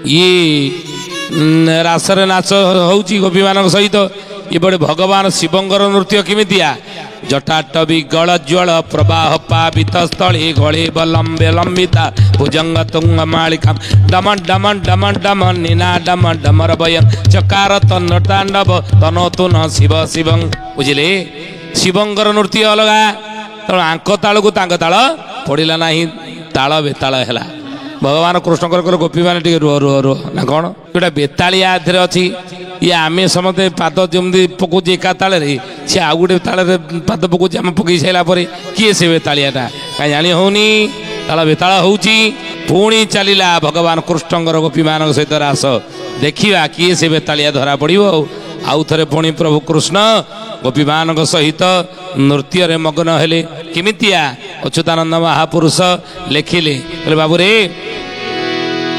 ये रासरे नाच होउची गोपी मान सहित एपटे भगवान शिवंकर नृत्य किमितिया जटाटवी गल ज्वल प्रवाह पावित स्थले गले लंबे लंबिता भुजंग तुंग मालिका डम डम डम डम नीना डम डमर भयं चकार तन्न तांडव तनोतु न शिव शिवं बुझिले शिवंकर नृत्य अलगा तेणु आंक ताल को ताल पड़ा ना ताल बेताल है भगवान कृष्णकर गोपी मैंने रुह रुह रुह ना कौन जोटा बेतालिया अच्छी ये आम समस्ते पाद जमी पकाऊे एका ताल सी आउ गोटे ताल पाद पकाऊे आम पकई सारापर किए से बेतालियाटा कहीं जानी होनी ताल बेताल होची पुणी चलला भगवान कृष्णकर गोपी मान सहित रास देखा किए से बेतालिया धरा पड़ो आउ थे पुणी प्रभु कृष्ण गोपी मान सहित नृत्य मग्न हेले किमितिया अच्युतानंद महापुरुष लिखिले बाबू रे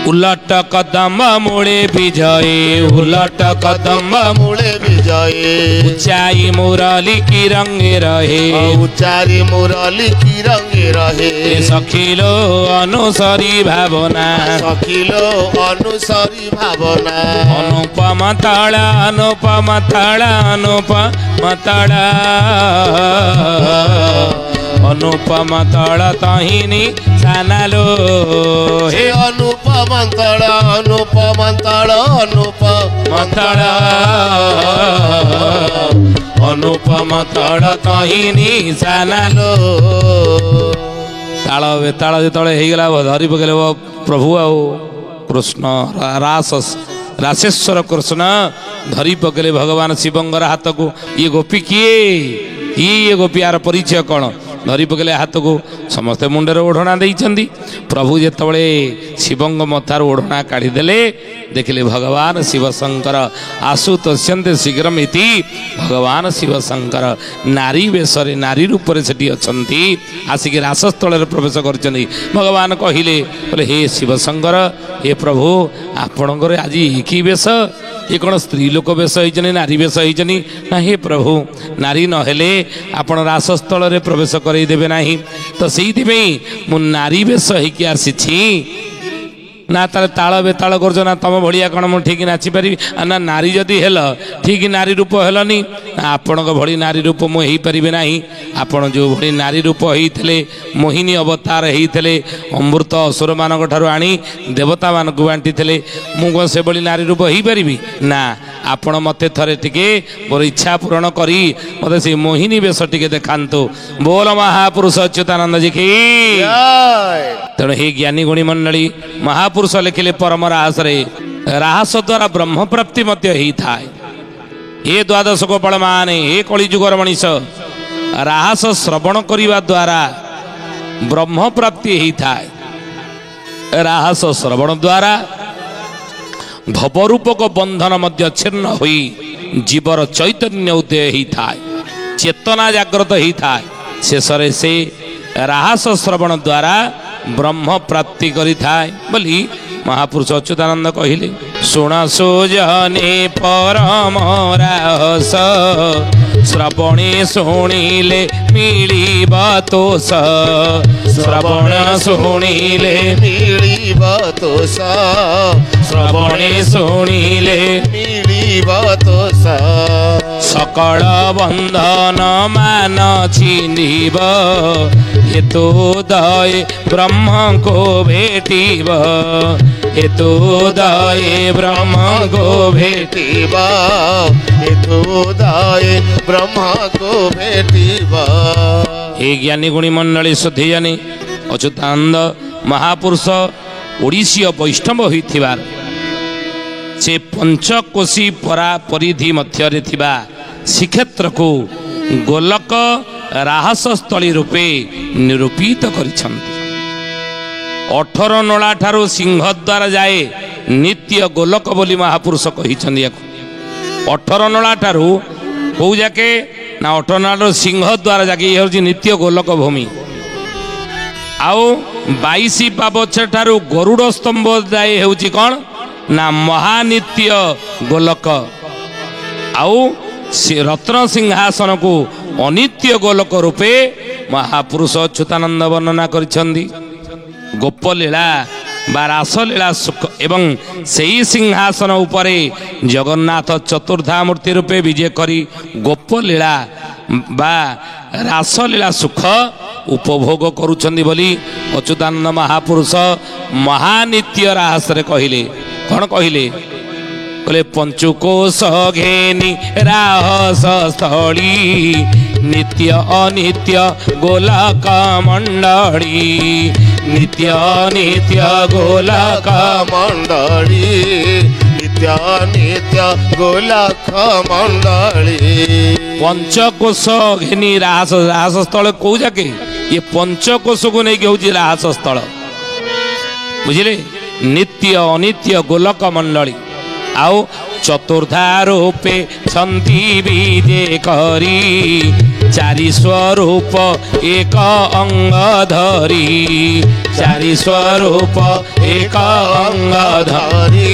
उलट कदम मूले विजय उलट कदम मूले विजय ऊंचाई मुरली की रंगे रहे ऊंचाई मुरली की रंगे रहे सखिलो अनुसरी भावना सखिलो अनुसरी भावना अनुपम तड़ा अनुपम तड़ा अनुपम तड़ा अनुपम तड़ तहिनी सानालो हे अनुपम तड़ अनुपम तड़ अनुपम तड़ अनुपम तड़ तहिनी सानालो ताल बेताल जो होगला धरी पकड़े प्रभु आ कृष्ण रासेश्वर कृष्ण धरी पकड़े भगवान शिवंकर हाथ को ये गोपी किए ये गोपी यार परिचय कौन धरी पकड़े हाथ को समस्ते मुंडे ओढ़ना देइछंदी प्रभु जेतबळे शिवंग मथार ओढ़ना काढ़ीदेले देखिले भगवान शिवशंकर आसु तस्यन्ते शीघ्रमिति भगवान शिवशंकर नारी वेशरे नारी रूप से अछंती आसिक रासस्थल प्रवेश करछंदी भगवान कहिले बोले हे शिवशंकर हे प्रभु आपणकर आज की वेश ये कौन स्त्री लोक वेश होइछनी नारी वेश होइछनी ना हे प्रभु नारी नहेले आपण रासस्थल प्रवेश करई देबे नाही तो सेइथि मु नारी वेश होइकी आसीछि ना तार ताल बेताल कर ना तुम भाया कौन मुझे ठीक नाची पारि ना नारी जदि हेल ठीक नारी रूप हेलनी आपण भली नारी रूप मुझे पारि ना आपण जो भली नारी रूप होते मोहिनी अवतार होते अमृत असुर मान आनी देवता मान बांटी मुझे से भली नारी रूप हो पारि ना आपण मत थे टे मोर इच्छा पूरण करी मत से मोहिनी वेश टे देखातु बोल महापुरुष अच्युतानंद जी की तेणु हे ज्ञानी गुणी मंडली महापुरुष लिखिले परम राहस राहस द्वारा ब्रह्म प्राप्ति होता है ये द्वादश गोपाल माने हे कलिजुगर मनीष राहस श्रवण करने द्वारा ब्रह्म प्राप्ति होता है राहस श्रवण द्वारा भवरूपक बंधन मध्य छिन्न हुई जीवर चैतन्य उदय होता है चेतना जागृत होता है शेष से राहस श्रवण द्वारा ब्रह्म प्राप्ति करिथाय बोली महापुरुष अच्युतानंद कहिले सुण सुजने परम राहस श्रवणे शुणिले मिलिब तोष श्रवण शुणिले मिलिब तोष श्रवणे शुणिले मिलिब तोष सकल बंधन मान छिनिब हेतुदय ब्रह्म को भेटिब हेतुदय ब्रह्म को भेटिब हेतुदय ब्रह्म को भेटिब। हे ज्ञानी गुणी मंडली शुद्धि जानी अच्युतानंद महापुरुष ओडिशीय वैष्णव होइथिबार से पंचकोशी परा परिधि मध्य श्रीक्षेत्र को गोलक राहस स्थली रूपे निरूपित करिछन्ति 18 नला ठारू सिंहद्वार जाए नित्य गोलक बोली महापुरुष कहिछन्ति 18 नला ठारू कौ जाके ना 18 नला सिंहद्वार जाके ये होची नित्य गोलक भूमि आउ 22 पाबछ ठारू गरुड़ स्तंभ जाए होची कोन ना महानित्य गोलक आउ रत्न सिंहासन को अनित्य गोलक रूपे महापुरुष अच्युतानंद वर्णना करिछन्ति गोपलीला ବା ରାସଲୀଳା ସୁଖ ଏବଂ ସେହି ସିଂହାସନ ଉପରେ ଜଗନ୍ନାଥ ଚତୁର୍ଦ୍ଧାମୂର୍ତ୍ତି ରୂପେ ବିଜେ କରି ଗୋପଲୀଳା ବା ରାସଲୀଳା ସୁଖ ଉପଭୋଗ କରୁଛନ୍ତି ବୋଲି ଅଚ୍ୟୁତାନନ୍ଦ ମହାପୁରୁଷ ମହାନିତ୍ୟ ରାହାସରେ କହିଲେ। କ'ଣ କହିଲେ? କହିଲେ ପଞ୍ଚୁକୋଶ ଘେନି ରାହସ ସ୍ଥଳୀ ନିତ୍ୟ ଅନିତ୍ୟ ଗୋଲକ ମଣ୍ଡଳୀ ନିତ୍ୟ ନିତ୍ୟ ଗୋଲକ ମଣ୍ଡଳୀ ନିତ୍ୟ ନିତ୍ୟ ଗୋଲକ ମଣ୍ଡଳୀ। ପଞ୍ଚକୋଶ ଘେନି ରାହସ ରାହସ ସ୍ଥଳ କୋଉ ଯାକେ? ଇଏ ପଞ୍ଚକୋଶକୁ ନେଇକି ହଉଛି ରାହସ ସ୍ଥଳ, ବୁଝିଲେ? ନିତ୍ୟ ଅନିତ୍ୟ ଗୋଲକ ମଣ୍ଡଳୀ ଆଉ ଚତୁର୍ଦ୍ଧା ରୂପେ ଛନ୍ଦି ବିଜେ କରି ଚାରି ସ୍ୱରୂପ ଏକ ଅଙ୍ଗ ଧରି ଚାରି ସ୍ୱରୂପ ଏକ ଅଙ୍ଗ ଧରି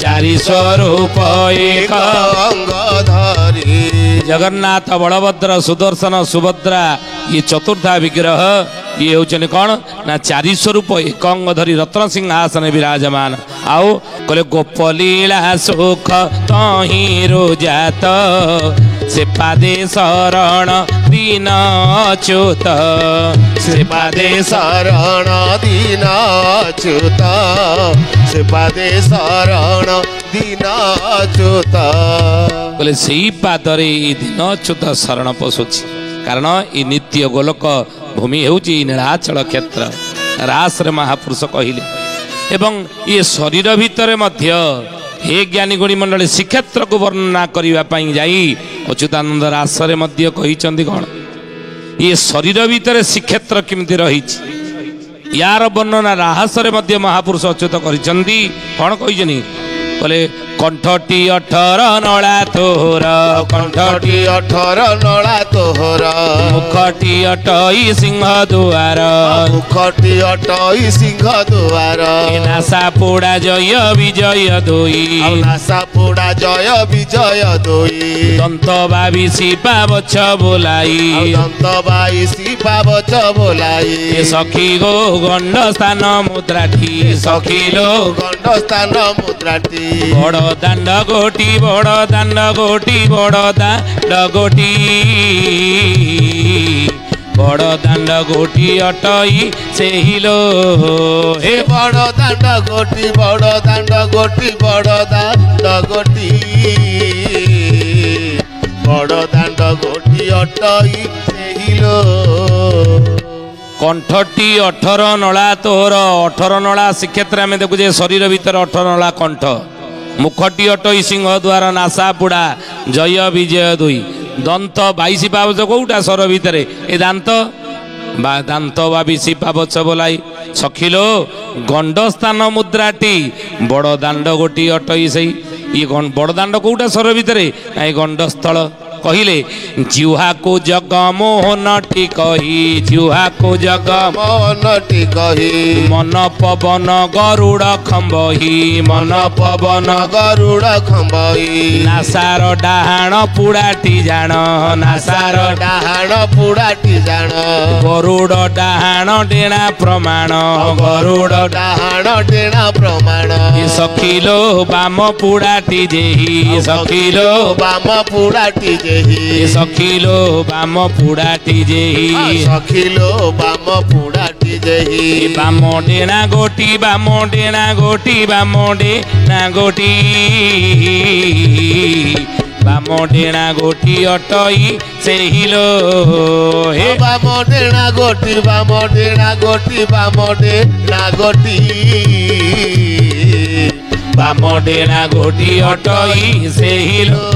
ଚାରି ସ୍ୱରୂପ ଏକ ଅଙ୍ଗ ଧରି। ଜଗନ୍ନାଥ ବଳଭଦ୍ର ସୁଦର୍ଶନ ସୁଭଦ୍ରା ଇଏ ଚତୁର୍ଦ୍ଧା ବିଗ୍ରହ ଇଏ ହେଉଛନ୍ତି କ'ଣ ନା ଚାରି ସ୍ୱରୂପ ଏକ ଅଙ୍ଗ ଧରି ରତ୍ନ ସିଂହାସନ ବିରାଜମାନ। ଆଉ କହିଲେ ଗୋପଲୀଳା ସୁଖ ତହିଁରୁ ଜାତ ସେ ପାଦେ ଶରଣ ଦିନ ଅଚ୍ୟୁତ ସେ ପାଦେ ଶରଣ ଦିନ ଅଚ୍ୟୁତ ସେ ପାଦେ ଶରଣ ଦିନ ଅଚ୍ୟୁତ। କହିଲେ ସେଇ ପାଦରେ ଏଇ ଦିନ ଅଚ୍ୟୁତ ଶରଣ ପଶୁଛି। କାରଣ ଏ ନିତ୍ୟ ଗୋଲକ ଭୂମି ହେଉଛି ନୀଳାଚଳ କ୍ଷେତ୍ର ରାସରେ ମହାପୁରୁଷ କହିଲେ। ଏବଂ ଏ ଶରୀର ଭିତରେ ମଧ୍ୟ ହେ ଜ୍ଞାନୀ ଗୁଣୀ ମଣ୍ଡଳୀ ଶ୍ରୀକ୍ଷେତ୍ରକୁ ବର୍ଣ୍ଣନା କରିବା ପାଇଁ ଯାଇ ଅଚ୍ୟୁତାନନ୍ଦ ରାସରେ ମଧ୍ୟ କହିଛନ୍ତି କ'ଣ ଏ ଶରୀର ଭିତରେ ଶ୍ରୀକ୍ଷେତ୍ର କେମିତି ରହିଛି ୟାର ବର୍ଣ୍ଣନା ରାହସରେ ମଧ୍ୟ ମହାପୁରୁଷ ଅଚ୍ୟୁତ କରିଛନ୍ତି। କ'ଣ କହିଛନ୍ତି? କହିଲେ କଣ୍ଠଟି 18 ନଳା ତୋର କଣ୍ଠଟି 18 ନଳା ତୋର ମୁଖଟି 28 ସିଂହ ଦୁଆର ମୁଖଟି 28 ସିଂହ ଦୁଆର ନାସା ପୋଡ଼ା ଜୟ ବିଜୟ ଦୁଇ ନାସା ପୋଡ଼ା ଜୟ ବିଜୟ ଦୁଇ ଦନ୍ତ ବାବିଶି ପାବଛ ବୋଲାଇ ଦନ୍ତ ବାଇଶି ପାବଛ ବୋଲାଇ ସଖୀ ଗୋ ଗଣ୍ଡ ସ୍ଥାନ ମୁଦ୍ରାଠି ସଖୀ ଲୋ ଗଣ୍ଡ ସ୍ଥାନ ମୁଦ୍ରାଟି ବଡ଼ ଦାଣ୍ଡ ଗୋଟି ବଡ଼ ଦାଣ୍ଡ ଗୋଟି ବଡ଼ ଦାଣ୍ଡ ଗୋଟି ବଡ଼ ଦାଣ୍ଡ ଗୋଟି ଅଟଇ ସେହି ଲୋ ହେ ବଡ଼ ଦାଣ୍ଡ ଗୋଟି ବଡ଼ ଦାଣ୍ଡ ଗୋଟି ବଡ଼ ଦାଣ୍ଡ ଗୋଟି ବଡ଼ ଦାଣ୍ଡ ଗୋଟି ଅଟଇ ସେହି ଲୋ। କଣ୍ଠଟି 18 ନଳା ତୋର 18 ନଳା ଶ୍ରୀକ୍ଷେତ୍ରରେ ଆମେ ଦେଖୁଛେ ଶରୀର ଭିତରେ 18 ନଳା କଣ୍ଠ ମୁଖଟି 28 ସିଂହ ଦ୍ୱାର ନାସା ପୁଡ଼ା ଜୟ ବିଜୟ ଦୁଇ ଦନ୍ତ 22 ପାବଛ କୋଉଟା ସ୍ୱର ଭିତରେ ଏ ଦାନ୍ତ ବା ଦାନ୍ତ ବାବିଶି ପାବଛ ବୋଲାଇ ସଖିଲୋ ଗଣ୍ଡ ସ୍ଥାନ ମୁଦ୍ରାଟି ବଡ଼ ଦାଣ୍ଡ ଗୋଟି 28 ଇଏ ବଡ଼ ଦାଣ୍ଡ କୋଉଟା ସ୍ୱର ଭିତରେ ଏ ଗଣ୍ଡସ୍ଥଳ କହିଲେ ଜିହ୍ୱାକୁ ଜଗମୋହନଟି କହି ଜିହ୍ୱାକୁ ଜଗମୋହନଟି କହି ମନ ପବନ ଗରୁଡ଼ ଖମ୍ବହି ମନ ପବନ ଗରୁଡ଼ ଖମ୍ବହି ନାସାର ଡାହାଣ ପୁଡ଼ାଟି ଜାଣ ନାସାର ଡାହାଣ ପୁଡ଼ାଟି ଜାଣ ଗରୁଡ଼ ଡାହାଣ ଡେଣା ପ୍ରମାଣ ଗରୁଡ଼ ଡାହାଣ ଡେଣା ପ୍ରମାଣ ସଖିଲୋ ବାମ ପୁଡ଼ାଟି ଯେହି ସଖିଲୋ ବାମ ପୁଡ଼ାଟି ସଖିଲୋ ବାମ ପୁଡ଼ାଟି ଯେହି ସଖିଲୋ ବାମ ପୁଡ଼ାଟି ଯେହି ବାମ ଡେଣା ଗୋଟି ବାମ ଡେଣା ଗୋଟି ବାମ ଡେଣା ଗୋଟି ବାମ ଡେଣା ଗୋଟି ଅଟଇ ସେହି ଲୋ ହେ ବାମ ଡେଣା ଗୋଟି ବାମ ଡେଣା ଗୋଟି ବାମ ଡେଣା ଗୋଟି ବାମ ଡେଣା ଗୋଟି ଅଟଇ ସେହି ଲୋ।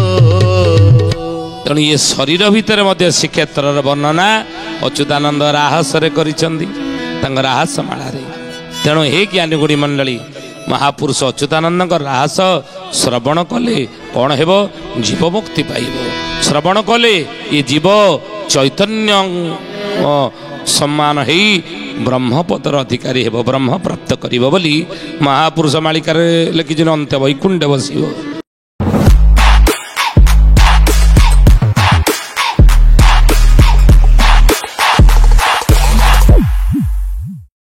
ତେଣୁ ଏ ଶରୀର ଭିତରେ ମଧ୍ୟ ଶ୍ରୀକ୍ଷେତ୍ରର ବର୍ଣ୍ଣନା ଅଚ୍ୟୁତାନନ୍ଦ ରାହସରେ କରିଛନ୍ତି ତାଙ୍କ ରାହସ ମାଳାରେ। ତେଣୁ ହେ ଜ୍ଞାନୀ ଗୁଣୀ ମଣ୍ଡଳୀ ମହାପୁରୁଷ ଅଚ୍ୟୁତାନନ୍ଦଙ୍କ ରାହସ ଶ୍ରବଣ କଲେ କ'ଣ ହେବ? ଜୀବ ମୁକ୍ତି ପାଇବ। ଶ୍ରବଣ କଲେ ଏ ଜୀବ ଚୈତନ୍ୟ ସମ୍ମାନ ହେଇ ବ୍ରହ୍ମପଦର ଅଧିକାରୀ ହେବ, ବ୍ରହ୍ମ ପ୍ରାପ୍ତ କରିବ ବୋଲି ମହାପୁରୁଷ ମାଳିକାରେ ଲେଖିଛନ୍ତି ଅନ୍ତ୍ୟ ବୈକୁଣ୍ଠ ବସିବ।